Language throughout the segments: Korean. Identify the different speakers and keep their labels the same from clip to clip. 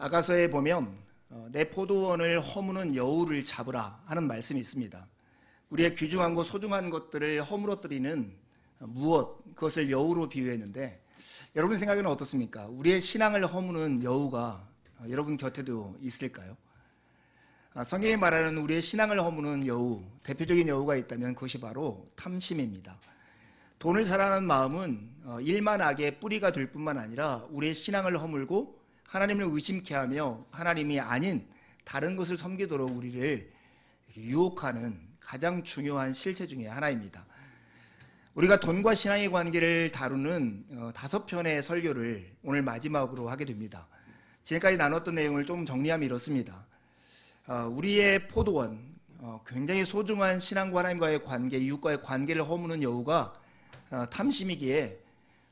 Speaker 1: 아가서에 보면 내 포도원을 허무는 여우를 잡으라 하는 말씀이 있습니다. 우리의 귀중한 것, 소중한 것들을 허물어뜨리는 무엇, 그것을 여우로 비유했는데 여러분 생각에는 어떻습니까? 우리의 신앙을 허무는 여우가 여러분 곁에도 있을까요? 성경이 말하는 우리의 신앙을 허무는 여우, 대표적인 여우가 있다면 그것이 바로 탐심입니다. 돈을 사랑하는 마음은 일만 악의 뿌리가 될 뿐만 아니라 우리의 신앙을 허물고 하나님을 의심케 하며 하나님이 아닌 다른 것을 섬기도록 우리를 유혹하는 가장 중요한 실체 중에 하나입니다. 우리가 돈과 신앙의 관계를 다루는 5편의 설교를 오늘 마지막으로 하게 됩니다. 지금까지 나눴던 내용을 좀 정리하면 이렇습니다. 우리의 포도원, 굉장히 소중한 신앙과 하나님과의 관계, 이웃과의 관계를 허무는 여우가 탐심이기에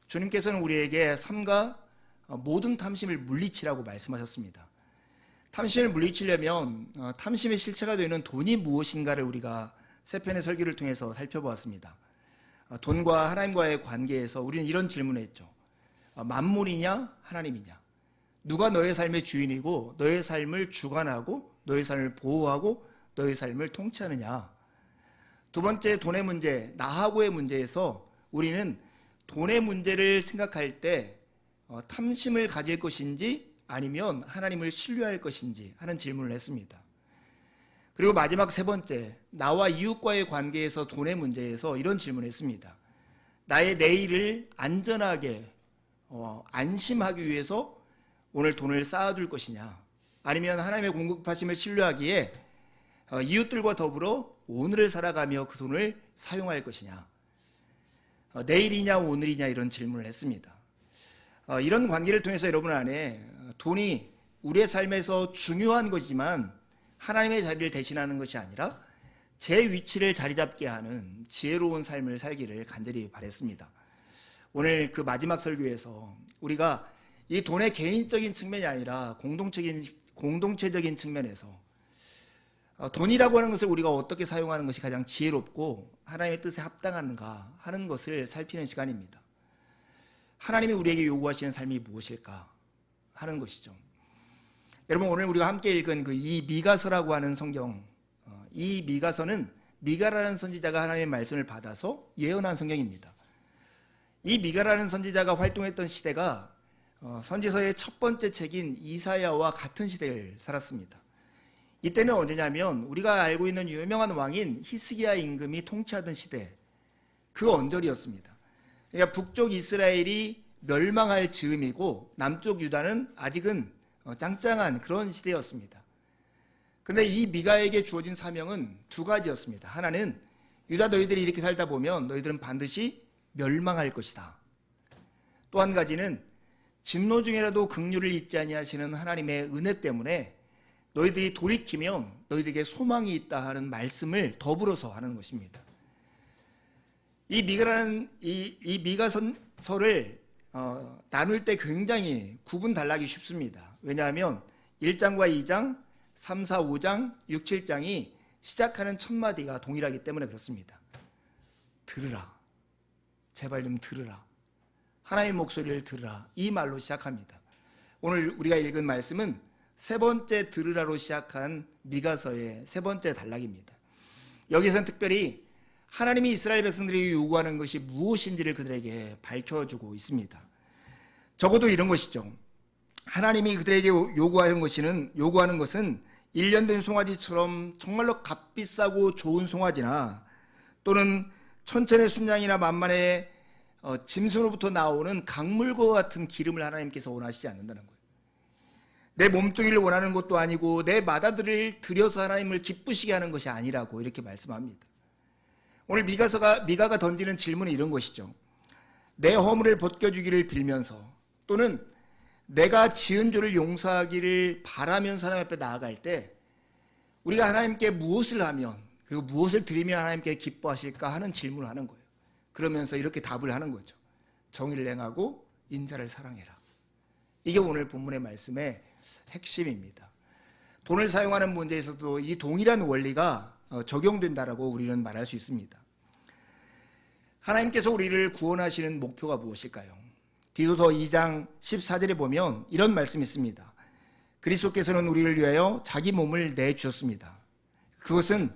Speaker 1: 주님께서는 우리에게 삼가 모든 탐심을 물리치라고 말씀하셨습니다. 탐심을 물리치려면 탐심의 실체가 되는 돈이 무엇인가를 우리가 세 편의 설교를 통해서 살펴보았습니다. 돈과 하나님과의 관계에서 우리는 이런 질문을 했죠. 만물이냐 하나님이냐? 누가 너의 삶의 주인이고 너의 삶을 주관하고 너의 삶을 보호하고 너의 삶을 통치하느냐? 두 번째, 돈의 문제, 나하고의 문제에서 우리는 돈의 문제를 생각할 때 탐심을 가질 것인지 아니면 하나님을 신뢰할 것인지 하는 질문을 했습니다. 그리고 마지막 세 번째, 나와 이웃과의 관계에서 돈의 문제에서 이런 질문을 했습니다. 나의 내일을 안전하게 안심하기 위해서 오늘 돈을 쌓아둘 것이냐, 아니면 하나님의 공급하심을 신뢰하기에 이웃들과 더불어 오늘을 살아가며 그 돈을 사용할 것이냐, 내일이냐 오늘이냐 이런 질문을 했습니다. 이런 관계를 통해서 여러분 안에 돈이 우리의 삶에서 중요한 것이지만 하나님의 자리를 대신하는 것이 아니라 제 위치를 자리 잡게 하는 지혜로운 삶을 살기를 간절히 바랬습니다. 오늘 그 마지막 설교에서 우리가 이 돈의 개인적인 측면이 아니라 공동체적인 측면에서 돈이라고 하는 것을 우리가 어떻게 사용하는 것이 가장 지혜롭고 하나님의 뜻에 합당한가 하는 것을 살피는 시간입니다. 하나님이 우리에게 요구하시는 삶이 무엇일까 하는 것이죠. 여러분, 오늘 우리가 함께 읽은 이 미가서라고 하는 성경, 이 미가서는 미가라는 선지자가 하나님의 말씀을 받아서 예언한 성경입니다. 이 미가라는 선지자가 활동했던 시대가 선지서의 첫 번째 책인 이사야와 같은 시대를 살았습니다. 이때는 언제냐면 우리가 알고 있는 유명한 왕인 히스기야 임금이 통치하던 시대, 그 언저리였습니다. 그러니까 북쪽 이스라엘이 멸망할 즈음이고 남쪽 유다는 아직은 짱짱한 그런 시대였습니다. 근데 이 미가에게 주어진 사명은 두 가지였습니다. 하나는 유다 너희들이 이렇게 살다 보면 너희들은 반드시 멸망할 것이다. 또 한 가지는 진노 중에라도 긍휼을 잊지 아니하시는 하나님의 은혜 때문에 너희들이 돌이키면 너희들에게 소망이 있다 하는 말씀을 더불어서 하는 것입니다. 이 미가라는 이 미가서를 나눌 때 굉장히 구분 달라기 쉽습니다. 왜냐하면 1장과 2장, 3, 4, 5장, 6, 7장이 시작하는 첫 마디가 동일하기 때문에 그렇습니다. 들으라. 제발 좀 들으라. 하나님의 목소리를 들으라. 이 말로 시작합니다. 오늘 우리가 읽은 말씀은 세 번째 들으라로 시작한 미가서의 세 번째 단락입니다. 여기서는 특별히 하나님이 이스라엘 백성들에게 요구하는 것이 무엇인지를 그들에게 밝혀주고 있습니다. 적어도 이런 것이죠. 하나님이 그들에게 요구하는 것은 1년 된 송아지처럼 정말로 값비싸고 좋은 송아지나 또는 천천의 순양이나 만만의 짐승으로부터 나오는 강물과 같은 기름을 하나님께서 원하시지 않는다는 거예요. 내 몸뚱이를 원하는 것도 아니고 내 맏아들을 들여서 하나님을 기쁘시게 하는 것이 아니라고 이렇게 말씀합니다. 오늘 미가가 던지는 질문은 이런 것이죠. 내 허물을 벗겨주기를 빌면서 또는 내가 지은 죄를 용서하기를 바라면서 하나님 앞에 나아갈 때 우리가 하나님께 무엇을 하면 그리고 무엇을 드리면 하나님께 기뻐하실까 하는 질문을 하는 거예요. 그러면서 이렇게 답을 하는 거죠. 정의를 행하고 인자를 사랑해라. 이게 오늘 본문의 말씀의 핵심입니다. 돈을 사용하는 문제에서도 이 동일한 원리가 적용된다라고 우리는 말할 수 있습니다. 하나님께서 우리를 구원하시는 목표가 무엇일까요? 디도서 2장 14절에 보면 이런 말씀이 있습니다. 그리스도께서는 우리를 위하여 자기 몸을 내주셨습니다. 그것은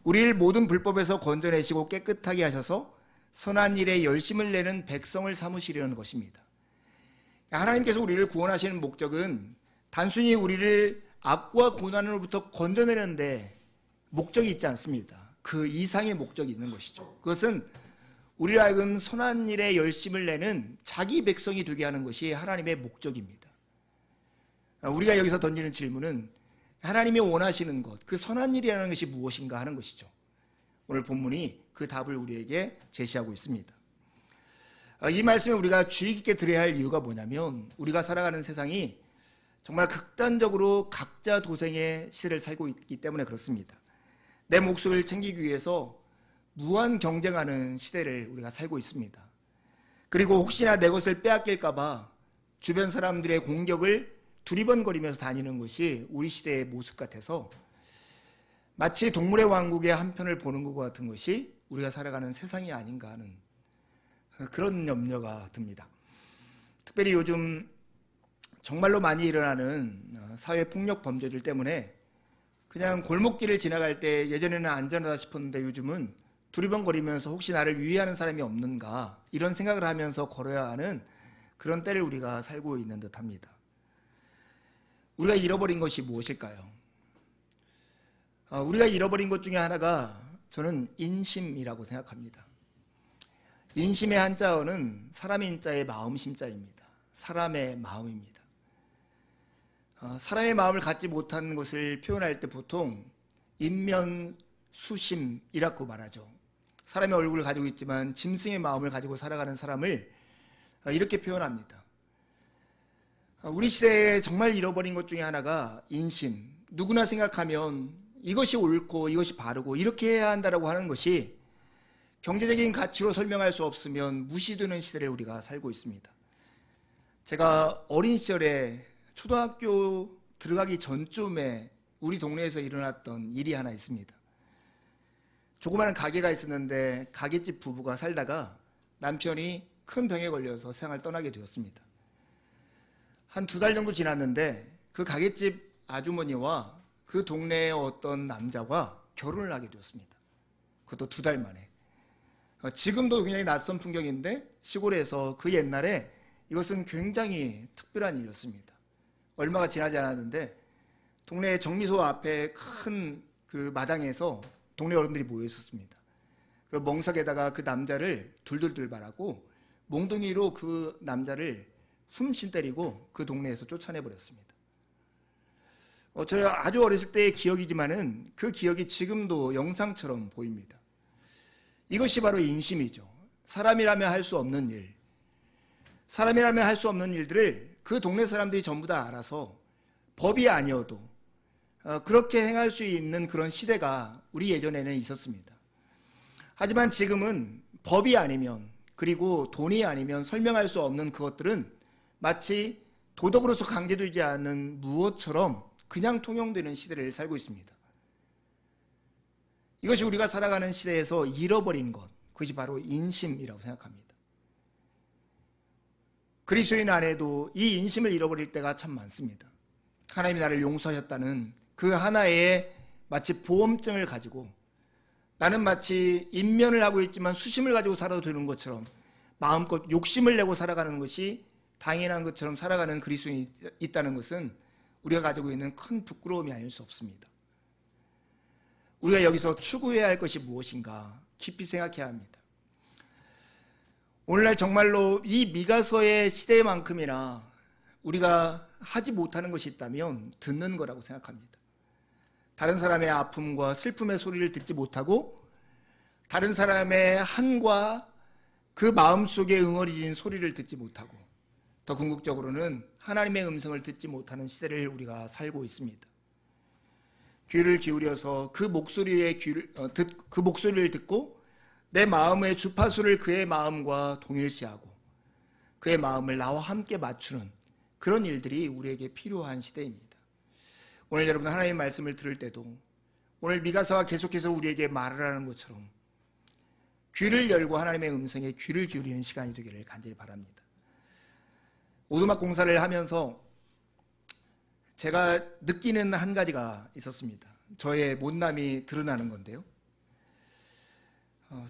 Speaker 1: 우리를 모든 불법에서 건져내시고 깨끗하게 하셔서 선한 일에 열심을 내는 백성을 삼으시려는 것입니다. 하나님께서 우리를 구원하시는 목적은 단순히 우리를 악과 고난으로부터 건져내는데 목적이 있지 않습니다. 그 이상의 목적이 있는 것이죠. 그것은 우리를 하여금 선한 일에 열심을 내는 자기 백성이 되게 하는 것이 하나님의 목적입니다. 우리가 여기서 던지는 질문은 하나님이 원하시는 것, 그 선한 일이라는 것이 무엇인가 하는 것이죠. 오늘 본문이 그 답을 우리에게 제시하고 있습니다. 이 말씀을 우리가 주의 깊게 들어야 할 이유가 뭐냐면 우리가 살아가는 세상이 정말 극단적으로 각자 도생의 시대를 살고 있기 때문에 그렇습니다. 내 몫을 챙기기 위해서 무한 경쟁하는 시대를 우리가 살고 있습니다. 그리고 혹시나 내 것을 빼앗길까 봐 주변 사람들의 공격을 두리번거리면서 다니는 것이 우리 시대의 모습 같아서 마치 동물의 왕국의 한 편을 보는 것 같은 것이 우리가 살아가는 세상이 아닌가 하는 그런 염려가 듭니다. 특별히 요즘 정말로 많이 일어나는 사회폭력 범죄들 때문에 그냥 골목길을 지나갈 때 예전에는 안전하다 싶었는데 요즘은 두리번거리면서 혹시 나를 유의하는 사람이 없는가 이런 생각을 하면서 걸어야 하는 그런 때를 우리가 살고 있는 듯합니다. 우리가 잃어버린 것이 무엇일까요? 우리가 잃어버린 것 중에 하나가 저는 인심이라고 생각합니다. 인심의 한자어는 사람의 인자의 마음 심자입니다. 사람의 마음입니다. 사람의 마음을 갖지 못한 것을 표현할 때 보통 인면수심이라고 말하죠. 사람의 얼굴을 가지고 있지만 짐승의 마음을 가지고 살아가는 사람을 이렇게 표현합니다. 우리 시대에 정말 잃어버린 것 중에 하나가 인심. 누구나 생각하면 이것이 옳고 이것이 바르고 이렇게 해야 한다라고 하는 것이 경제적인 가치로 설명할 수 없으면 무시되는 시대를 우리가 살고 있습니다. 제가 어린 시절에 초등학교 들어가기 전쯤에 우리 동네에서 일어났던 일이 하나 있습니다. 조그마한 가게가 있었는데 가게집 부부가 살다가 남편이 큰 병에 걸려서 세상을 떠나게 되었습니다. 한 2달 정도 지났는데 그 가게집 아주머니와 그 동네의 어떤 남자가 결혼을 하게 되었습니다. 그것도 2달 만에. 지금도 굉장히 낯선 풍경인데 시골에서 그 옛날에 이것은 굉장히 특별한 일이었습니다. 얼마가 지나지 않았는데 동네 정미소 앞에 큰 그 마당에서 동네 어른들이 모여 있었습니다. 그 멍석에다가 그 남자를 둘둘둘 말하고 몽둥이로 그 남자를 훔신 때리고 그 동네에서 쫓아내버렸습니다. 제가 아주 어렸을 때의 기억이지만은 그 기억이 지금도 영상처럼 보입니다. 이것이 바로 인심이죠. 사람이라면 할 수 없는 일. 사람이라면 할 수 없는 일들을 그 동네 사람들이 전부 다 알아서 법이 아니어도 그렇게 행할 수 있는 그런 시대가 우리 예전에는 있었습니다. 하지만 지금은 법이 아니면 그리고 돈이 아니면 설명할 수 없는 그것들은 마치 도덕으로서 강제되지 않는 무엇처럼 그냥 통용되는 시대를 살고 있습니다. 이것이 우리가 살아가는 시대에서 잃어버린 것, 그것이 바로 인심이라고 생각합니다. 그리스도인 안에도 이 인심을 잃어버릴 때가 참 많습니다. 하나님이 나를 용서하셨다는 그 하나의 마치 보험증을 가지고 나는 마치 인면을 하고 있지만 수심을 가지고 살아도 되는 것처럼 마음껏 욕심을 내고 살아가는 것이 당연한 것처럼 살아가는 그리스도인이 있다는 것은 우리가 가지고 있는 큰 부끄러움이 아닐 수 없습니다. 우리가 여기서 추구해야 할 것이 무엇인가 깊이 생각해야 합니다. 오늘날 정말로 이 미가서의 시대만큼이나 우리가 하지 못하는 것이 있다면 듣는 거라고 생각합니다. 다른 사람의 아픔과 슬픔의 소리를 듣지 못하고 다른 사람의 한과 그 마음속에 응어리진 소리를 듣지 못하고 더 궁극적으로는 하나님의 음성을 듣지 못하는 시대를 우리가 살고 있습니다. 귀를 기울여서 그 목소리를 듣고 내 마음의 주파수를 그의 마음과 동일시하고 그의 마음을 나와 함께 맞추는 그런 일들이 우리에게 필요한 시대입니다. 오늘 여러분 하나님의 말씀을 들을 때도 오늘 미가서가 계속해서 우리에게 말을 하는 것처럼 귀를 열고 하나님의 음성에 귀를 기울이는 시간이 되기를 간절히 바랍니다. 오두막 공사를 하면서 제가 느끼는 한 가지가 있었습니다. 저의 못남이 드러나는 건데요.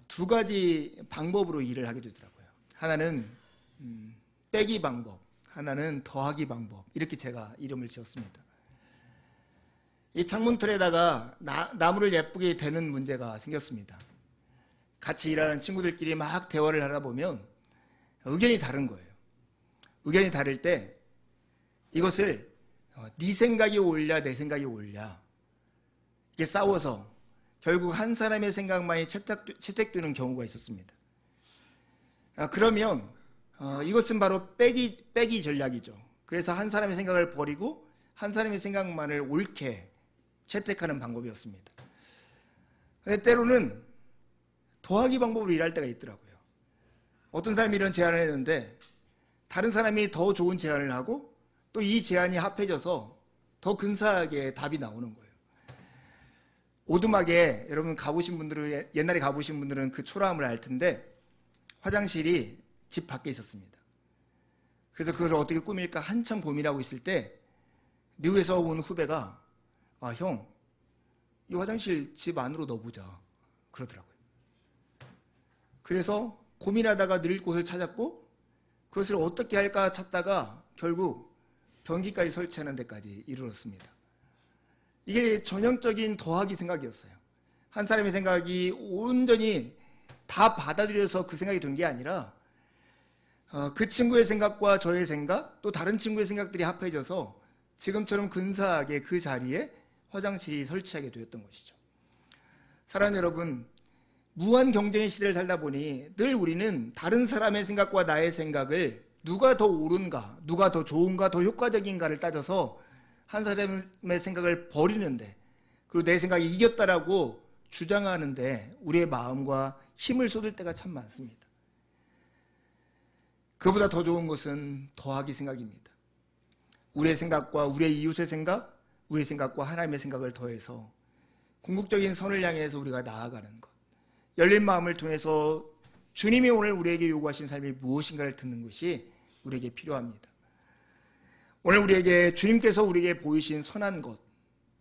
Speaker 1: 두 가지 방법으로 일을 하게 되더라고요. 하나는 빼기 방법, 하나는 더하기 방법, 이렇게 제가 이름을 지었습니다. 이 창문틀에다가 나무를 예쁘게 대는 문제가 생겼습니다. 같이 일하는 친구들끼리 막 대화를 하다 보면 의견이 다른 거예요. 의견이 다를 때 이것을 네 생각이 옳냐 내 생각이 옳냐 이렇게 싸워서 결국 한 사람의 생각만이 채택되는 경우가 있었습니다. 그러면 이것은 바로 빼기 전략이죠. 그래서 한 사람의 생각을 버리고 한 사람의 생각만을 옳게 채택하는 방법이었습니다. 근데 때로는 더하기 방법으로 일할 때가 있더라고요. 어떤 사람이 이런 제안을 했는데 다른 사람이 더 좋은 제안을 하고 또 이 제안이 합해져서 더 근사하게 답이 나오는 거예요. 오두막에 여러분 가보신 분들은 옛날에 가보신 분들은 그 초라함을 알 텐데 화장실이 집 밖에 있었습니다. 그래서 그걸 어떻게 꾸밀까 한참 고민하고 있을 때 미국에서 온 후배가 형, 이 화장실 집 안으로 넣어보자 그러더라고요. 그래서 고민하다가 늘 곳을 찾았고 그것을 어떻게 할까 찾다가 결국 변기까지 설치하는 데까지 이르렀습니다. 이게 전형적인 더하기 생각이었어요. 한 사람의 생각이 온전히 다 받아들여서 그 생각이 된 게 아니라 그 친구의 생각과 저의 생각 또 다른 친구의 생각들이 합해져서 지금처럼 근사하게 그 자리에 화장실이 설치하게 되었던 것이죠. 사랑하는 여러분, 무한 경쟁의 시대를 살다 보니 늘 우리는 다른 사람의 생각과 나의 생각을 누가 더 옳은가, 누가 더 좋은가, 더 효과적인가를 따져서 한 사람의 생각을 버리는데 그리고 내 생각이 이겼다라고 주장하는데 우리의 마음과 힘을 쏟을 때가 참 많습니다. 그보다 더 좋은 것은 더하기 생각입니다. 우리의 생각과 우리의 이웃의 생각, 우리의 생각과 하나님의 생각을 더해서 궁극적인 선을 향해서 우리가 나아가는 것. 열린 마음을 통해서 주님이 오늘 우리에게 요구하신 삶이 무엇인가를 듣는 것이 우리에게 필요합니다. 오늘 우리에게 주님께서 우리에게 보이신 선한 것,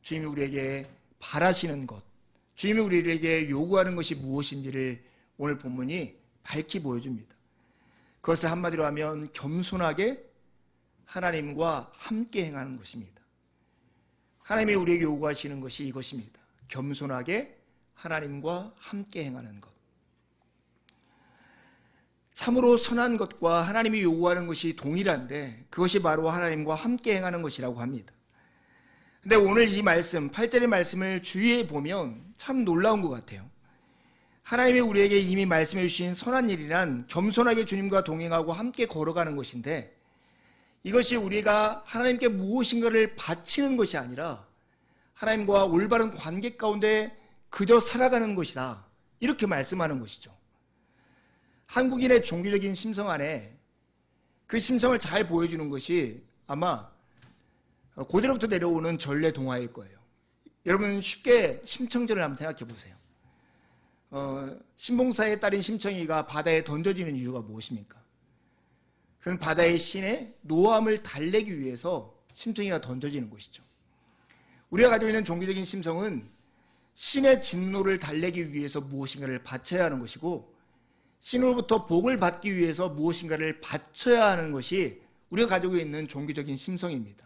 Speaker 1: 주님이 우리에게 바라시는 것, 주님이 우리에게 요구하는 것이 무엇인지를 오늘 본문이 밝히 보여줍니다. 그것을 한마디로 하면 겸손하게 하나님과 함께 행하는 것입니다. 하나님이 우리에게 요구하시는 것이 이것입니다. 겸손하게 하나님과 함께 행하는 것. 참으로 선한 것과 하나님이 요구하는 것이 동일한데 그것이 바로 하나님과 함께 행하는 것이라고 합니다. 근데 오늘 이 말씀, 8절의 말씀을 주의해 보면 참 놀라운 것 같아요. 하나님이 우리에게 이미 말씀해 주신 선한 일이란 겸손하게 주님과 동행하고 함께 걸어가는 것인데 이것이 우리가 하나님께 무엇인가를 바치는 것이 아니라 하나님과 올바른 관계 가운데 그저 살아가는 것이다. 이렇게 말씀하는 것이죠. 한국인의 종교적인 심성 안에 그 심성을 잘 보여주는 것이 아마 고대로부터 내려오는 전래 동화일 거예요. 여러분 쉽게 심청전을 한번 생각해 보세요. 신봉사의 딸인 심청이가 바다에 던져지는 이유가 무엇입니까? 그건 바다의 신의 노함을 달래기 위해서 심청이가 던져지는 것이죠. 우리가 가지고 있는 종교적인 심성은 신의 진노를 달래기 위해서 무엇인가를 바쳐야 하는 것이고 신으로부터 복을 받기 위해서 무엇인가를 바쳐야 하는 것이 우리가 가지고 있는 종교적인 심성입니다.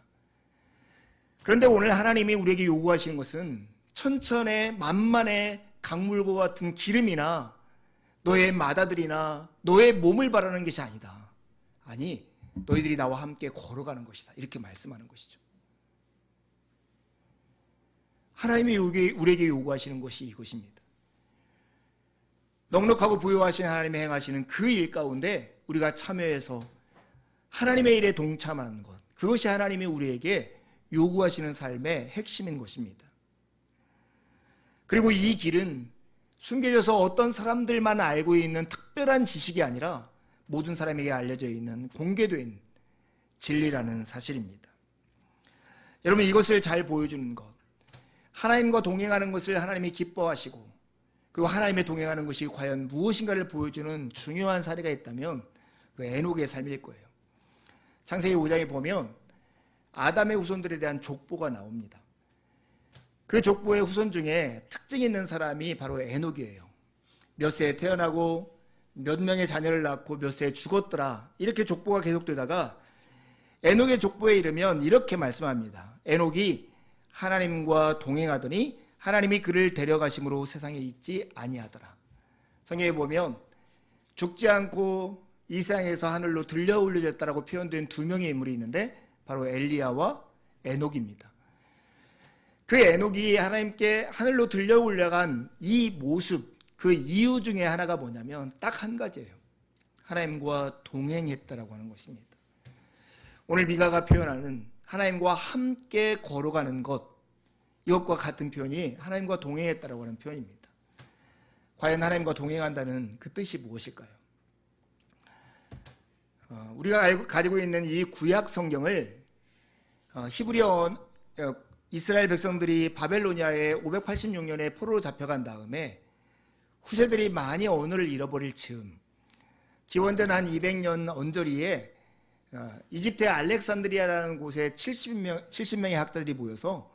Speaker 1: 그런데 오늘 하나님이 우리에게 요구하시는 것은 천천의 만만의 강물과 같은 기름이나 너의 맏아들이나 너의 몸을 바라는 것이 아니다. 아니, 너희들이 나와 함께 걸어가는 것이다. 이렇게 말씀하는 것이죠. 하나님이 우리에게 요구하시는 것이 이것입니다. 넉넉하고 부유하신 하나님의 행하시는 그 일 가운데 우리가 참여해서 하나님의 일에 동참하는 것, 그것이 하나님이 우리에게 요구하시는 삶의 핵심인 것입니다. 그리고 이 길은 숨겨져서 어떤 사람들만 알고 있는 특별한 지식이 아니라 모든 사람에게 알려져 있는 공개된 진리라는 사실입니다. 여러분, 이것을 잘 보여주는 것, 하나님과 동행하는 것을 하나님이 기뻐하시고 그리고 하나님의 동행하는 것이 과연 무엇인가를 보여주는 중요한 사례가 있다면 그 에녹의 삶일 거예요. 창세기 5장에 보면 아담의 후손들에 대한 족보가 나옵니다. 그 족보의 후손 중에 특징 있는 사람이 바로 에녹이에요. 몇 세에 태어나고 몇 명의 자녀를 낳고 몇 세에 죽었더라, 이렇게 족보가 계속되다가 에녹의 족보에 이르면 이렇게 말씀합니다. 에녹이 하나님과 동행하더니 하나님이 그를 데려가심으로 세상에 있지 아니하더라. 성경에 보면 죽지 않고 이 세상에서 하늘로 들려 올려졌다라고 표현된 두 명의 인물이 있는데 바로 엘리야와 에녹입니다. 그 에녹이 하나님께 하늘로 들려 올라간 이 모습, 그 이유 중에 하나가 뭐냐면 딱 한 가지예요. 하나님과 동행했다라고 하는 것입니다. 오늘 미가가 표현하는 하나님과 함께 걸어가는 것, 이것과 같은 표현이 하나님과 동행했다라고 하는 표현입니다. 과연 하나님과 동행한다는 그 뜻이 무엇일까요? 우리가 가지고 있는 이 구약 성경을 히브리어 이스라엘 백성들이 바벨로니아에 586년에 포로로 잡혀간 다음에 후세들이 많이 언어를 잃어버릴 즈음 기원전 한 200년 언저리에 이집트의 알렉산드리아라는 곳에 70명의 학자들이 모여서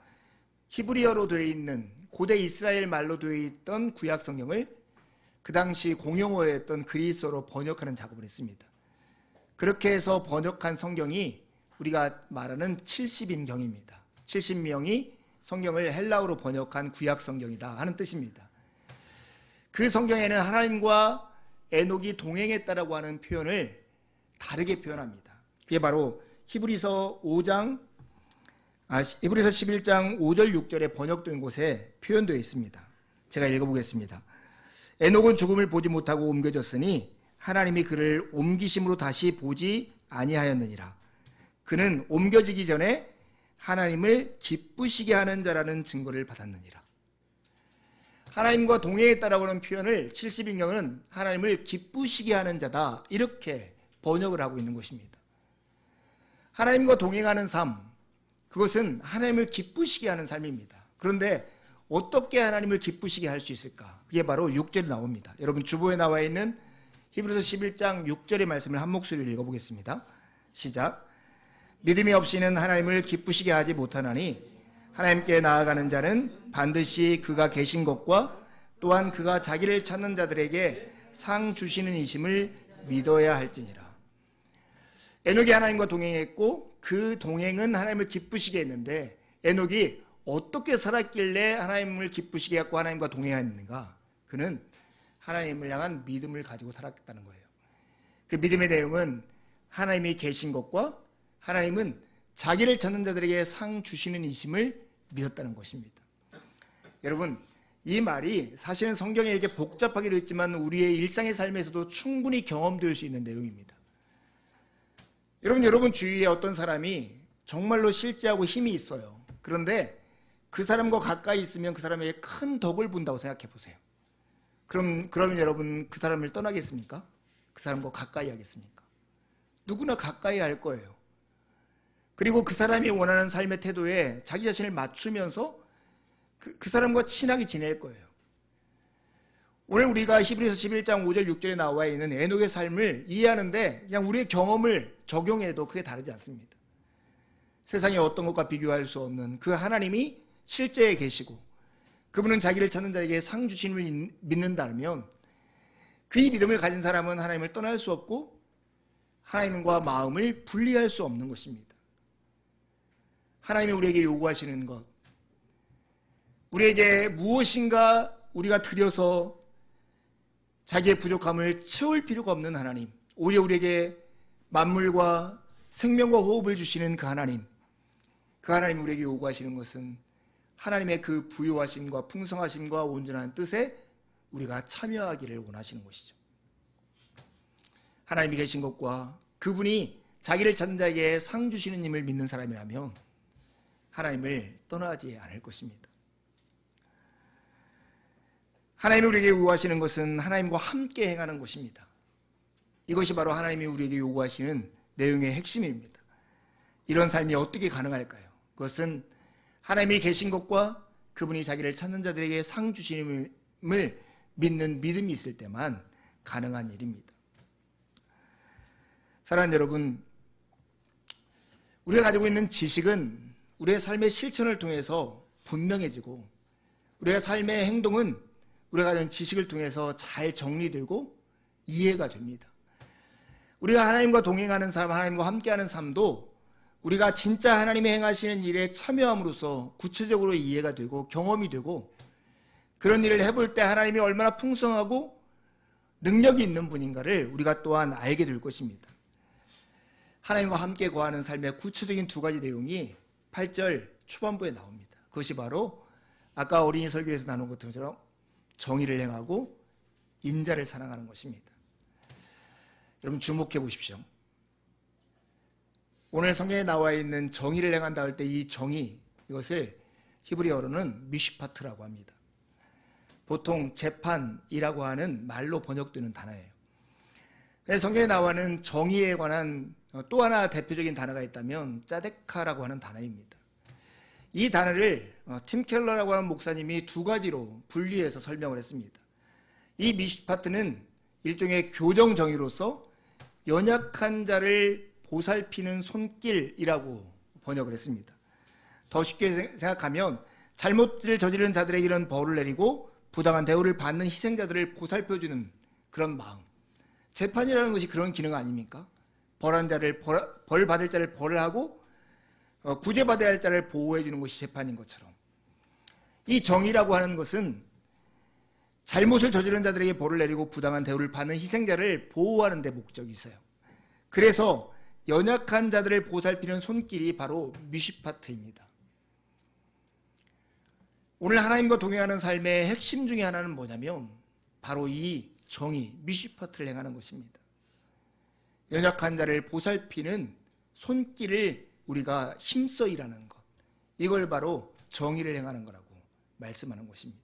Speaker 1: 히브리어로 되어 있는 고대 이스라엘 말로 되어 있던 구약 성경을 그 당시 공용어였던 그리스어로 번역하는 작업을 했습니다. 그렇게 해서 번역한 성경이 우리가 말하는 70인경입니다. 70명이 성경을 헬라어로 번역한 구약 성경이다 하는 뜻입니다. 그 성경에는 하나님과 에녹이 동행했다라고 하는 표현을 다르게 표현합니다. 그게 바로 히브리서 11장 5절 6절에 번역된 곳에 표현되어 있습니다. 제가 읽어보겠습니다. 에녹은 죽음을 보지 못하고 옮겨졌으니 하나님이 그를 옮기심으로 다시 보지 아니하였느니라. 그는 옮겨지기 전에 하나님을 기쁘시게 하는 자라는 증거를 받았느니라. 하나님과 동행했다라고 하는 표현을 70인경은 하나님을 기쁘시게 하는 자다, 이렇게 번역을 하고 있는 것입니다. 하나님과 동행하는 삶, 그것은 하나님을 기쁘시게 하는 삶입니다. 그런데 어떻게 하나님을 기쁘시게 할 수 있을까? 그게 바로 6절에 나옵니다. 여러분 주보에 나와 있는 히브리서 11장 6절의 말씀을 한 목소리로 읽어보겠습니다. 시작. 믿음이 없이는 하나님을 기쁘시게 하지 못하나니 하나님께 나아가는 자는 반드시 그가 계신 것과 또한 그가 자기를 찾는 자들에게 상 주시는 이심을 믿어야 할지니라. 에녹이 하나님과 동행했고 그 동행은 하나님을 기쁘시게 했는데 에녹이 어떻게 살았길래 하나님을 기쁘시게 했고 하나님과 동행했는가? 그는 하나님을 향한 믿음을 가지고 살았다는 거예요. 그 믿음의 내용은 하나님이 계신 것과 하나님은 자기를 찾는 자들에게 상 주시는 이심을 믿었다는 것입니다. 여러분, 이 말이 사실은 성경에 이렇게 복잡하기도 했지만 우리의 일상의 삶에서도 충분히 경험될 수 있는 내용입니다. 여러분 주위에 어떤 사람이 정말로 실제하고 힘이 있어요. 그런데 그 사람과 가까이 있으면 그 사람에게 큰 덕을 본다고 생각해 보세요. 그러면 여러분 그 사람을 떠나겠습니까? 그 사람과 가까이 하겠습니까? 누구나 가까이 할 거예요. 그리고 그 사람이 원하는 삶의 태도에 자기 자신을 맞추면서 그 사람과 친하게 지낼 거예요. 오늘 우리가 히브리서 11장 5절 6절에 나와 있는 에녹의 삶을 이해하는데 그냥 우리의 경험을 적용해도 크게 다르지 않습니다. 세상의 어떤 것과 비교할 수 없는 그 하나님이 실제에 계시고 그분은 자기를 찾는 자에게 상 주심을 믿는다면 그 믿음을 가진 사람은 하나님을 떠날 수 없고 하나님과 마음을 분리할 수 없는 것입니다. 하나님이 우리에게 요구하시는 것, 우리에게 무엇인가 우리가 드려서 자기의 부족함을 채울 필요가 없는 하나님, 오히려 우리에게 만물과 생명과 호흡을 주시는 그 하나님, 그 하나님이 우리에게 요구하시는 것은 하나님의 그 부요하심과 풍성하심과 온전한 뜻에 우리가 참여하기를 원하시는 것이죠. 하나님이 계신 것과 그분이 자기를 찾는 자에게 상 주시는 힘을 믿는 사람이라면 하나님을 떠나지 않을 것입니다. 하나님이 우리에게 요구하시는 것은 하나님과 함께 행하는 것입니다. 이것이 바로 하나님이 우리에게 요구하시는 내용의 핵심입니다. 이런 삶이 어떻게 가능할까요? 그것은 하나님이 계신 것과 그분이 자기를 찾는 자들에게 상 주심을 믿는 믿음이 있을 때만 가능한 일입니다. 사랑하는 여러분, 우리가 가지고 있는 지식은 우리의 삶의 실천을 통해서 분명해지고, 우리의 삶의 행동은 우리가 가진 지식을 통해서 잘 정리되고 이해가 됩니다. 우리가 하나님과 동행하는 삶, 하나님과 함께하는 삶도 우리가 진짜 하나님이 행하시는 일에 참여함으로써 구체적으로 이해가 되고 경험이 되고, 그런 일을 해볼 때 하나님이 얼마나 풍성하고 능력이 있는 분인가를 우리가 또한 알게 될 것입니다. 하나님과 함께 거하는 삶의 구체적인 두 가지 내용이 8절 초반부에 나옵니다. 그것이 바로 아까 어린이 설교에서 나눈 것처럼 정의를 행하고 인자를 사랑하는 것입니다. 여러분 주목해 보십시오. 오늘 성경에 나와 있는 정의를 행한다 할 때 이 정의, 이것을 히브리어로는 미슈파트라고 합니다. 보통 재판이라고 하는 말로 번역되는 단어예요. 성경에 나와는 정의에 관한 또 하나 대표적인 단어가 있다면 짜데카라고 하는 단어입니다. 이 단어를 팀 켈러라고 하는 목사님이 두 가지로 분리해서 설명을 했습니다. 이 미슈파트는 일종의 교정 정의로서 연약한 자를 보살피는 손길이라고 번역을 했습니다. 더 쉽게 생각하면 잘못을 저지른 자들에게는 벌을 내리고 부당한 대우를 받는 희생자들을 보살펴주는 그런 마음. 재판이라는 것이 그런 기능 아닙니까? 벌한 자를 벌 받을 자를 벌을 하고 구제받아야 할 자를 보호해 주는 것이 재판인 것처럼, 이 정의라고 하는 것은 잘못을 저지른 자들에게 벌을 내리고 부당한 대우를 받는 희생자를 보호하는 데 목적이 있어요. 그래서 연약한 자들을 보살피는 손길이 바로 미슈파트입니다. 오늘 하나님과 동행하는 삶의 핵심 중에 하나는 뭐냐면 바로 이 정의, 미슈파트를 행하는 것입니다. 연약한 자를 보살피는 손길을 우리가 힘써 일하는 것, 이걸 바로 정의를 행하는 거라고 말씀하는 것입니다.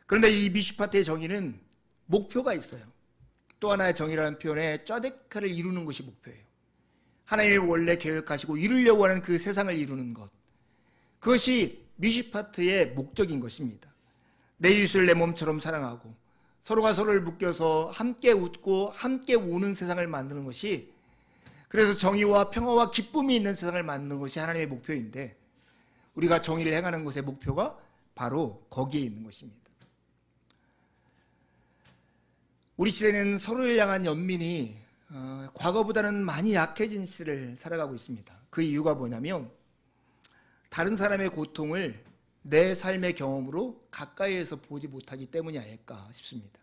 Speaker 1: 그런데 이 미슈파트의 정의는 목표가 있어요. 또 하나의 정의라는 표현에 짜데카를 이루는 것이 목표예요. 하나님이 원래 계획하시고 이루려고 하는 그 세상을 이루는 것, 그것이 미슈파트의 목적인 것입니다. 내 이웃을 내 몸처럼 사랑하고 서로가 서로를 묶여서 함께 웃고 함께 우는 세상을 만드는 것이, 그래서 정의와 평화와 기쁨이 있는 세상을 만드는 것이 하나님의 목표인데, 우리가 정의를 행하는 것의 목표가 바로 거기에 있는 것입니다. 우리 시대는 서로를 향한 연민이 과거보다는 많이 약해진 시대를 살아가고 있습니다. 그 이유가 뭐냐면 다른 사람의 고통을 내 삶의 경험으로 가까이에서 보지 못하기 때문이 아닐까 싶습니다.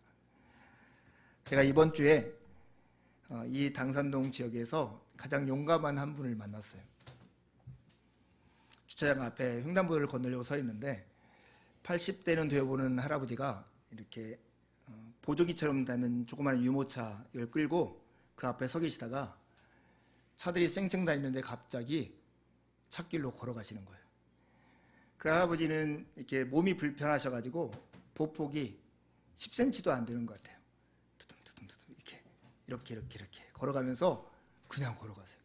Speaker 1: 제가 이번 주에 이 당산동 지역에서 가장 용감한 한 분을 만났어요. 주차장 앞에 횡단보도를 건너려고 서 있는데 80대는 되어보는 할아버지가 이렇게 보조기처럼 다니는 조그마한 유모차 이걸 끌고 그 앞에 서 계시다가 차들이 쌩쌩 다니는데 갑자기 찻길로 걸어가시는 거예요. 그 할아버지는 이렇게 몸이 불편하셔가지고 보폭이 10cm도 안 되는 것 같아요. 두둠두둠두둠 이렇게 걸어가면서 그냥 걸어가세요.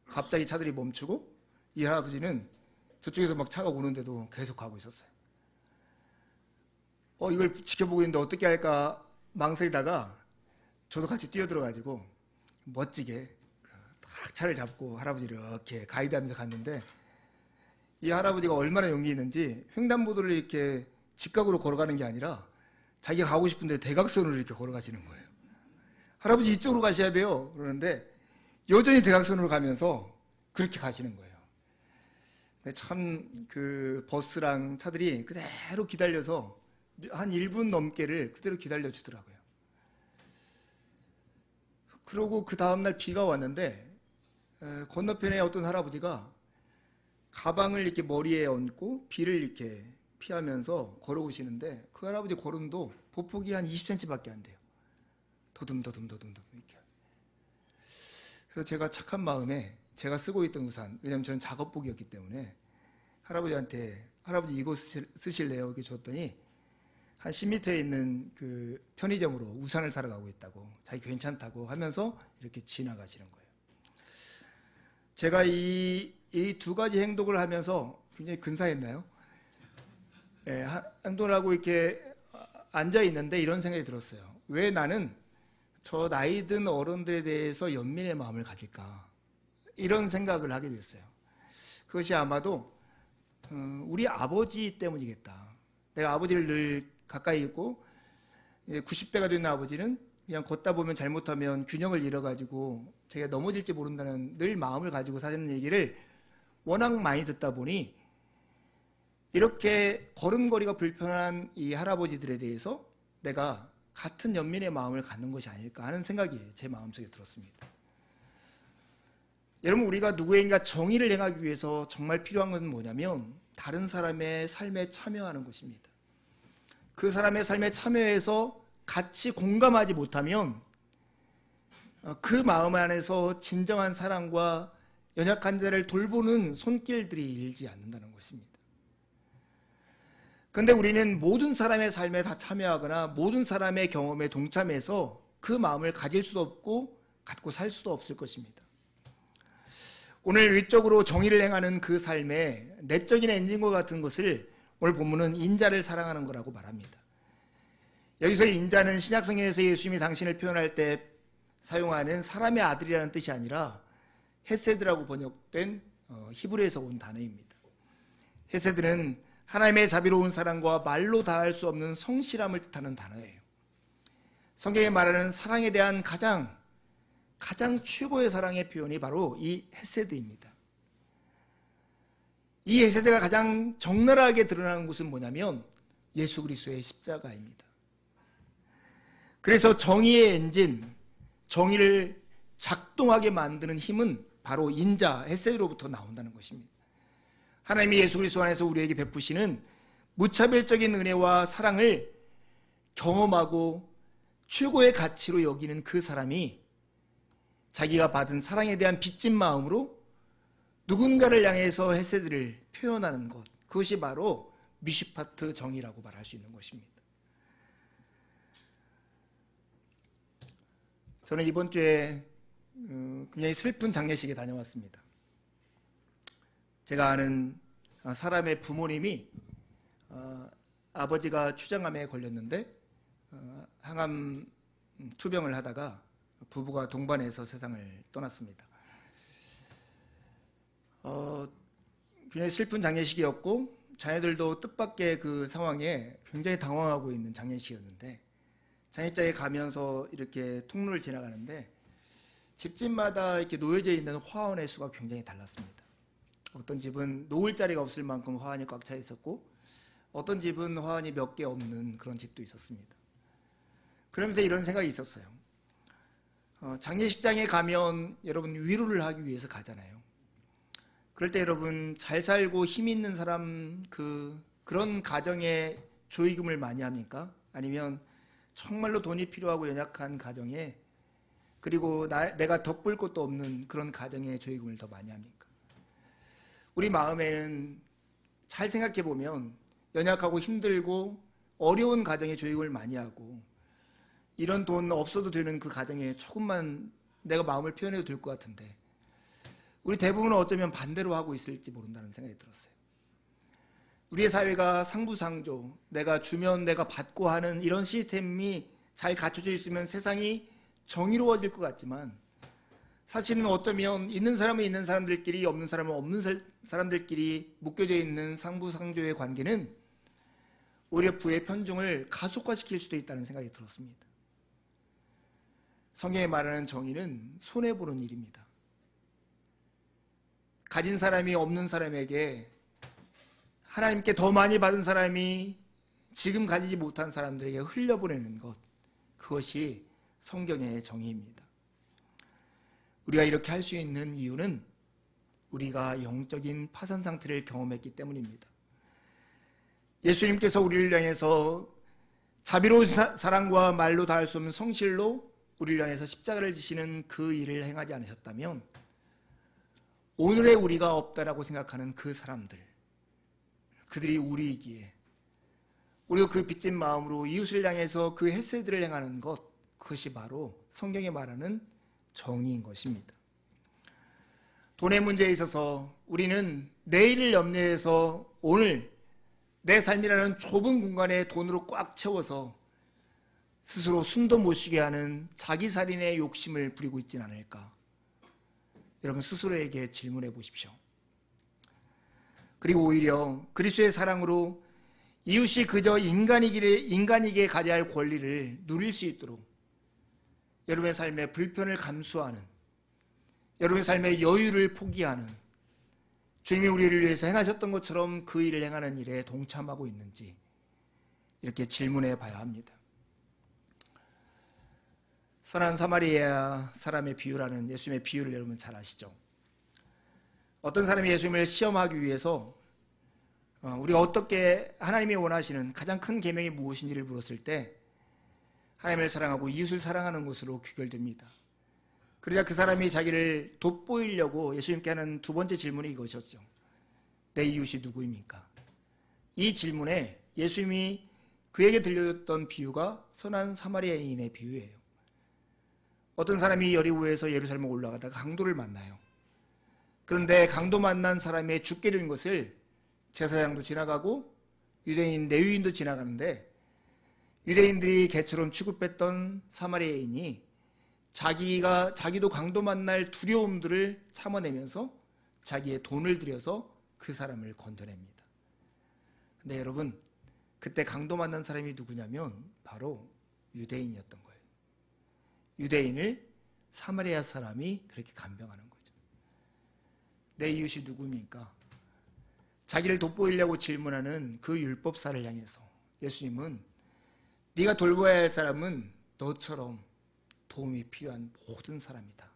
Speaker 1: 갑자기 차들이 멈추고 이 할아버지는 저쪽에서 막 차가 오는데도 계속 가고 있었어요. 이걸 지켜보고 있는데 어떻게 할까 망설이다가 저도 같이 뛰어들어가지고 멋지게 딱 차를 잡고 할아버지를 이렇게 가이드하면서 갔는데, 이 할아버지가 얼마나 용기 있는지 횡단보도를 이렇게 직각으로 걸어가는 게 아니라 자기가 가고 싶은데 대각선으로 이렇게 걸어가시는 거예요. 할아버지 이쪽으로 가셔야 돼요. 그러는데 여전히 대각선으로 가면서 그렇게 가시는 거예요. 참 그 버스랑 차들이 그대로 기다려서 한 1분 넘게를 그대로 기다려 주더라고요. 그러고 그 다음날 비가 왔는데 건너편에 어떤 할아버지가 가방을 이렇게 머리에 얹고 비를 이렇게 피하면서 걸어오시는데, 그 할아버지 걸음도 보폭이 한 20cm밖에 안 돼요. 더듬더듬 이렇게. 그래서 제가 착한 마음에 제가 쓰고 있던 우산, 왜냐면 저는 작업복이었기 때문에 할아버지한테 할아버지 이거 쓰실래요? 이렇게 줬더니 한 10m에 있는 그 편의점으로 우산을 사러 가고 있다고, 자기 괜찮다고 하면서 이렇게 지나가시는 거예요. 제가 이 두 가지 행동을 하면서 굉장히 근사했나요? 네, 행동을 하고 이렇게 앉아 있는데 이런 생각이 들었어요. 왜 나는 저 나이 든 어른들에 대해서 연민의 마음을 가질까? 이런 생각을 하게 됐어요. 그것이 아마도 우리 아버지 때문이겠다. 내가 아버지를 늘 가까이 있고 90대가 된 아버지는 그냥 걷다 보면 잘못하면 균형을 잃어가지고 제가 넘어질지 모른다는 늘 마음을 가지고 사는 얘기를 워낙 많이 듣다 보니 이렇게 걸음걸이가 불편한 이 할아버지들에 대해서 내가 같은 연민의 마음을 갖는 것이 아닐까 하는 생각이 제 마음속에 들었습니다. 여러분, 우리가 누구에게인가 정의를 행하기 위해서 정말 필요한 것은 뭐냐면 다른 사람의 삶에 참여하는 것입니다. 그 사람의 삶에 참여해서 같이 공감하지 못하면 그 마음 안에서 진정한 사랑과 연약한 자를 돌보는 손길들이 일지 않는다는 것입니다. 그런데 우리는 모든 사람의 삶에 다 참여하거나 모든 사람의 경험에 동참해서 그 마음을 가질 수도 없고 갖고 살 수도 없을 것입니다. 오늘 위적으로 정의를 행하는 그 삶의 내적인 엔진과 같은 것을 오늘 본문은 인자를 사랑하는 거라고 말합니다. 여기서 인자는 신약성경에서 예수님이 당신을 표현할 때 사용하는 사람의 아들이라는 뜻이 아니라 헤세드라고 번역된 히브리에서 온 단어입니다. 헤세드는 하나님의 자비로운 사랑과 말로 다할 수 없는 성실함을 뜻하는 단어예요. 성경에 말하는 사랑에 대한 가장 최고의 사랑의 표현이 바로 이 헤세드입니다. 이 헤세드가 가장 적나라하게 드러나는 곳은 뭐냐면 예수 그리스도의 십자가입니다. 그래서 정의의 엔진, 정의를 작동하게 만드는 힘은 바로 인자, 헤세드로부터 나온다는 것입니다. 하나님이 예수 그리스도 안에서 우리에게 베푸시는 무차별적인 은혜와 사랑을 경험하고 최고의 가치로 여기는 그 사람이 자기가 받은 사랑에 대한 빚진 마음으로 누군가를 향해서 헤세드를 표현하는 것, 그것이 바로 미슈파트 정의라고 말할 수 있는 것입니다. 저는 이번 주에 굉장히 슬픈 장례식에 다녀왔습니다. 제가 아는 사람의 부모님이 아버지가 췌장암에 걸렸는데 항암 투병을 하다가 부부가 동반해서 세상을 떠났습니다. 굉장히 슬픈 장례식이었고 자녀들도 뜻밖의 그 상황에 굉장히 당황하고 있는 장례식이었는데 장례장에 가면서 이렇게 통로를 지나가는데 집집마다 이렇게 놓여져 있는 화환의 수가 굉장히 달랐습니다. 어떤 집은 놓을 자리가 없을 만큼 화환이 꽉 차 있었고 어떤 집은 화환이 몇 개 없는 그런 집도 있었습니다. 그러면서 이런 생각이 있었어요. 장례식장에 가면 여러분 위로를 하기 위해서 가잖아요. 그럴 때 여러분 잘 살고 힘 있는 사람 그런 가정에 조의금을 많이 합니까? 아니면 정말로 돈이 필요하고 연약한 가정에 그리고 내가 덕볼 것도 없는 그런 가정에 조의금을 더 많이 합니까? 우리 마음에는 잘 생각해 보면 연약하고 힘들고 어려운 가정에 조의금을 많이 하고 이런 돈 없어도 되는 그 가정에 조금만 내가 마음을 표현해도 될 것 같은데 우리 대부분은 어쩌면 반대로 하고 있을지 모른다는 생각이 들었어요. 우리의 사회가 상부상조, 내가 주면 내가 받고 하는 이런 시스템이 잘 갖춰져 있으면 세상이 정의로워질 것 같지만 사실은 어쩌면 있는 사람은 있는 사람들끼리 없는 사람은 없는 사람들끼리 묶여져 있는 상부상조의 관계는 오히려 부의 편중을 가속화시킬 수도 있다는 생각이 들었습니다. 성경에 말하는 정의는 손해보는 일입니다. 가진 사람이 없는 사람에게 하나님께 더 많이 받은 사람이 지금 가지지 못한 사람들에게 흘려보내는 것, 그것이 성경의 정의입니다. 우리가 이렇게 할 수 있는 이유는 우리가 영적인 파산 상태를 경험했기 때문입니다. 예수님께서 우리를 향해서 자비로운 사랑과 말로 다할 수 없는 성실로 우리를 향해서 십자가를 지시는 그 일을 행하지 않으셨다면 오늘의 우리가 없다라고 생각하는 그 사람들, 그들이 우리이기에 우리가 그 빚진 마음으로 이웃을 향해서 그 헤세드를 행하는 것, 그것이 바로 성경에 말하는 정의인 것입니다. 돈의 문제에 있어서 우리는 내일을 염려해서 오늘 내 삶이라는 좁은 공간에 돈으로 꽉 채워서 스스로 숨도 못 쉬게 하는 자기살인의 욕심을 부리고 있진 않을까. 여러분 스스로에게 질문해 보십시오. 그리고 오히려 그리스도의 사랑으로 이웃이 그저 인간이기에 가져야 할 권리를 누릴 수 있도록 여러분의 삶의 불편을 감수하는, 여러분의 삶의 여유를 포기하는, 주님이 우리를 위해서 행하셨던 것처럼 그 일을 행하는 일에 동참하고 있는지 이렇게 질문해 봐야 합니다. 선한 사마리아 사람의 비유라는 예수님의 비유를 여러분 잘 아시죠? 어떤 사람이 예수님을 시험하기 위해서 우리가 어떻게 하나님이 원하시는 가장 큰 계명이 무엇인지를 물었을 때 하나님을 사랑하고 이웃을 사랑하는 것으로 귀결됩니다. 그러자 그 사람이 자기를 돋보이려고 예수님께 하는 두 번째 질문이 이것이었죠. 내 이웃이 누구입니까? 이 질문에 예수님이 그에게 들려줬던 비유가 선한 사마리아인의 비유예요. 어떤 사람이 여리고에서 예루살렘에 올라가다가 강도를 만나요. 그런데 강도 만난 사람의 죽게 된 것을 제사장도 지나가고 유대인 레위인도 지나가는데 유대인들이 개처럼 취급했던 사마리아인이 자기도 강도 만날 두려움들을 참아내면서 자기의 돈을 들여서 그 사람을 건져냅니다. 근데 여러분, 그때 강도 만난 사람이 누구냐면 바로 유대인이었던 거예요. 유대인을 사마리아 사람이 그렇게 간병하는 거죠. 내 이웃이 누굽니까? 자기를 돋보이려고 질문하는 그 율법사를 향해서 예수님은 네가 돌봐야 할 사람은 너처럼 도움이 필요한 모든 사람이다.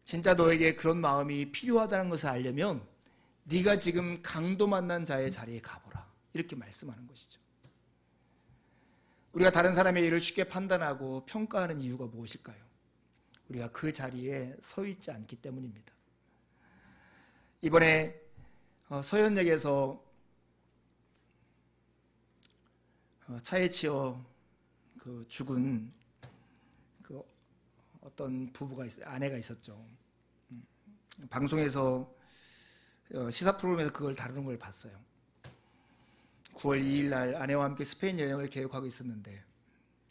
Speaker 1: 진짜 너에게 그런 마음이 필요하다는 것을 알려면 네가 지금 강도 만난 자의 자리에 가보라. 이렇게 말씀하는 것이죠. 우리가 다른 사람의 일을 쉽게 판단하고 평가하는 이유가 무엇일까요? 우리가 그 자리에 서 있지 않기 때문입니다. 이번에 서현역에서 차에 치여 죽은 어떤 부부가 아내가 있었죠. 방송에서 시사 프로그램에서 그걸 다루는 걸 봤어요. 9월 2일 날 아내와 함께 스페인 여행을 계획하고 있었는데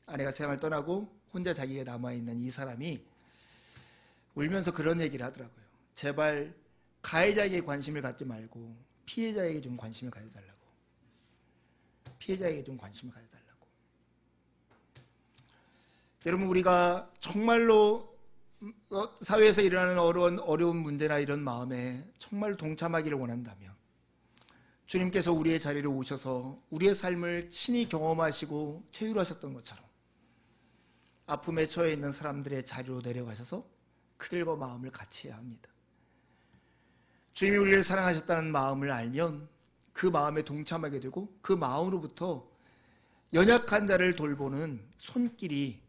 Speaker 1: 아내가 세상을 떠나고 혼자 자기가 남아있는 이 사람이 울면서 그런 얘기를 하더라고요. 제발 가해자에게 관심을 갖지 말고 피해자에게 좀 관심을 가져달라고. 피해자에게 좀 관심을 가져달라고. 여러분, 우리가 정말로 사회에서 일어나는 어려운 문제나 이런 마음에 정말 동참하기를 원한다면 주님께서 우리의 자리로 오셔서 우리의 삶을 친히 경험하시고 체휼하셨던 것처럼 아픔에 처해 있는 사람들의 자리로 내려가셔서 그들과 마음을 같이 해야 합니다. 주님이 우리를 사랑하셨다는 마음을 알면 그 마음에 동참하게 되고 그 마음으로부터 연약한 자를 돌보는 손길이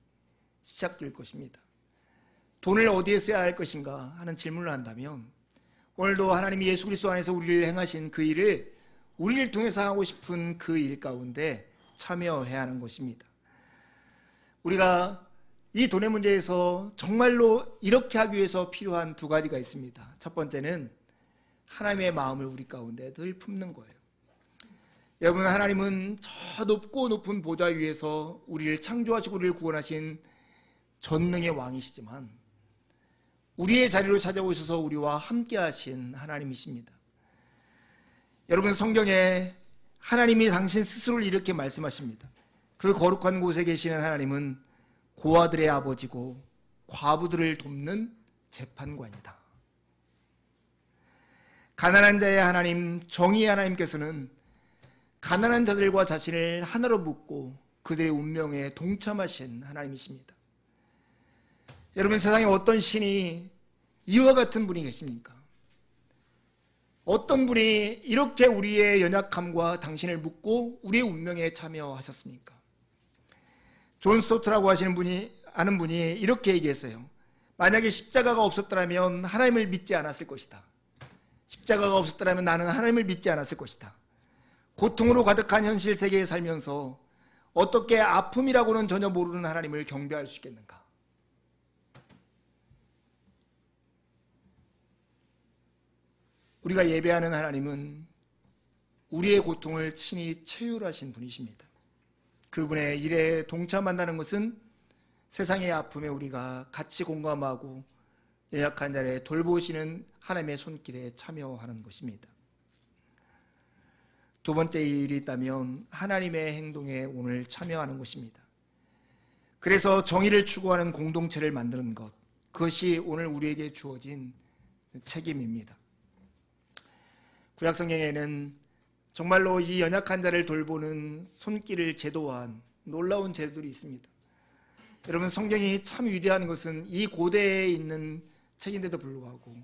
Speaker 1: 시작될 것입니다. 돈을 어디에 써야 할 것인가 하는 질문을 한다면 오늘도 하나님이 예수 그리스도 안에서 우리를 행하신 그 일을 우리를 통해서 하고 싶은 그 일 가운데 참여해야 하는 것입니다. 우리가 이 돈의 문제에서 정말로 이렇게 하기 위해서 필요한 두 가지가 있습니다. 첫 번째는 하나님의 마음을 우리 가운데 늘 품는 거예요. 여러분, 하나님은 저 높고 높은 보좌 위에서 우리를 창조하시고 우리를 구원하신 전능의 왕이시지만 우리의 자리로 찾아오셔서 우리와 함께 하신 하나님이십니다. 여러분, 성경에 하나님이 당신 스스로를 이렇게 말씀하십니다. 그 거룩한 곳에 계시는 하나님은 고아들의 아버지고 과부들을 돕는 재판관이다. 가난한 자의 하나님, 정의의 하나님께서는 가난한 자들과 자신을 하나로 묶고 그들의 운명에 동참하신 하나님이십니다. 여러분, 세상에 어떤 신이 이와 같은 분이 계십니까? 어떤 분이 이렇게 우리의 연약함과 당신을 묶고 우리의 운명에 참여하셨습니까? 존 스토트라고 아는 분이 이렇게 얘기했어요. 만약에 십자가가 없었더라면 하나님을 믿지 않았을 것이다. 십자가가 없었더라면 나는 하나님을 믿지 않았을 것이다. 고통으로 가득한 현실 세계에 살면서 어떻게 아픔이라고는 전혀 모르는 하나님을 경배할 수 있겠는가? 우리가 예배하는 하나님은 우리의 고통을 친히 체휼하신 분이십니다. 그분의 일에 동참한다는 것은 세상의 아픔에 우리가 같이 공감하고 연약한 자를 돌보시는 하나님의 손길에 참여하는 것입니다. 두 번째 일이 있다면 하나님의 행동에 오늘 참여하는 것입니다. 그래서 정의를 추구하는 공동체를 만드는 것, 그것이 오늘 우리에게 주어진 책임입니다. 구약성경에는 정말로 이 연약한 자를 돌보는 손길을 제도화한 놀라운 제도들이 있습니다. 여러분, 성경이 참 위대한 것은 이 고대에 있는 책인데도 불구하고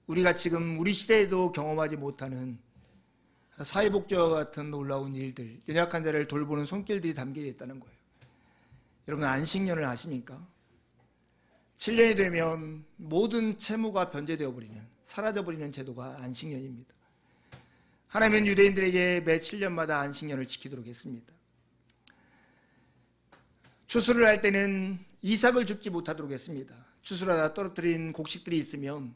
Speaker 1: 우리가 지금 우리 시대에도 경험하지 못하는 사회복지와 같은 놀라운 일들, 연약한 자를 돌보는 손길들이 담겨 있다는 거예요. 여러분, 안식년을 아십니까? 7년이 되면 모든 채무가 변제되어 버리는, 사라져버리는 제도가 안식년입니다. 하나님은 유대인들에게 매 7년마다 안식년을 지키도록 했습니다. 추수를 할 때는 이삭을 줍지 못하도록 했습니다. 추수하다 떨어뜨린 곡식들이 있으면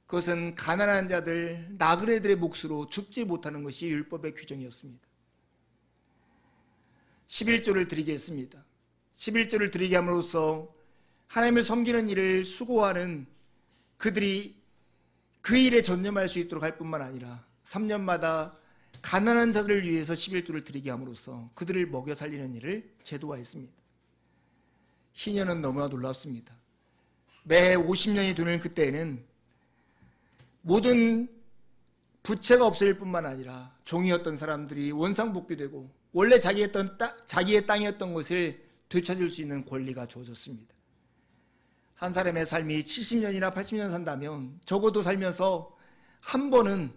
Speaker 1: 그것은 가난한 자들, 나그네들의 몫으로 줍지 못하는 것이 율법의 규정이었습니다. 11조를 드리게 했습니다. 11조를 드리게 함으로써 하나님을 섬기는 일을 수고하는 그들이 그 일에 전념할 수 있도록 할 뿐만 아니라 3년마다 가난한 자들을 위해서 11조를 드리게 함으로써 그들을 먹여 살리는 일을 제도화했습니다. 희년은 너무나 놀랍습니다. 매 50년이 되는 그때에는 모든 부채가 없어질 뿐만 아니라 종이었던 사람들이 원상복귀되고 원래 자기의 땅이었던 것을 되찾을 수 있는 권리가 주어졌습니다. 한 사람의 삶이 70년이나 80년 산다면 적어도 살면서 한 번은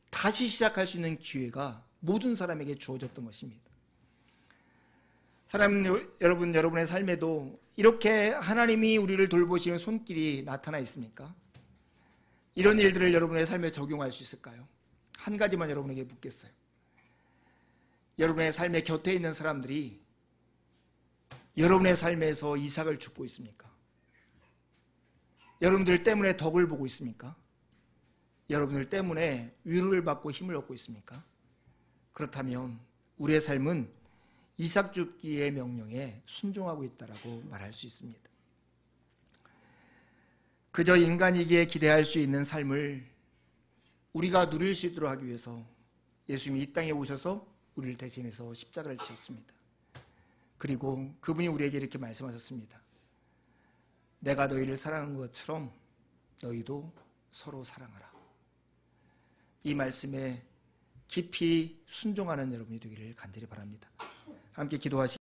Speaker 1: 다시 시작할 수 있는 기회가 모든 사람에게 주어졌던 것입니다. 사람 여러분, 여러분의 삶에도 이렇게 하나님이 우리를 돌보시는 손길이 나타나 있습니까? 이런 일들을 여러분의 삶에 적용할 수 있을까요? 한 가지만 여러분에게 묻겠어요. 여러분의 삶의 곁에 있는 사람들이 여러분의 삶에서 이삭을 줍고 있습니까? 여러분들 때문에 덕을 보고 있습니까? 여러분들 때문에 위로를 받고 힘을 얻고 있습니까? 그렇다면 우리의 삶은 이삭 줍기의 명령에 순종하고 있다라고 말할 수 있습니다. 그저 인간이기에 기대할 수 있는 삶을 우리가 누릴 수 있도록 하기 위해서 예수님이 이 땅에 오셔서 우리를 대신해서 십자가를 지셨습니다. 그리고 그분이 우리에게 이렇게 말씀하셨습니다. 내가 너희를 사랑한 것처럼 너희도 서로 사랑하라. 이 말씀에 깊이 순종하는 여러분이 되기를 간절히 바랍니다. 함께 기도하시겠습니다.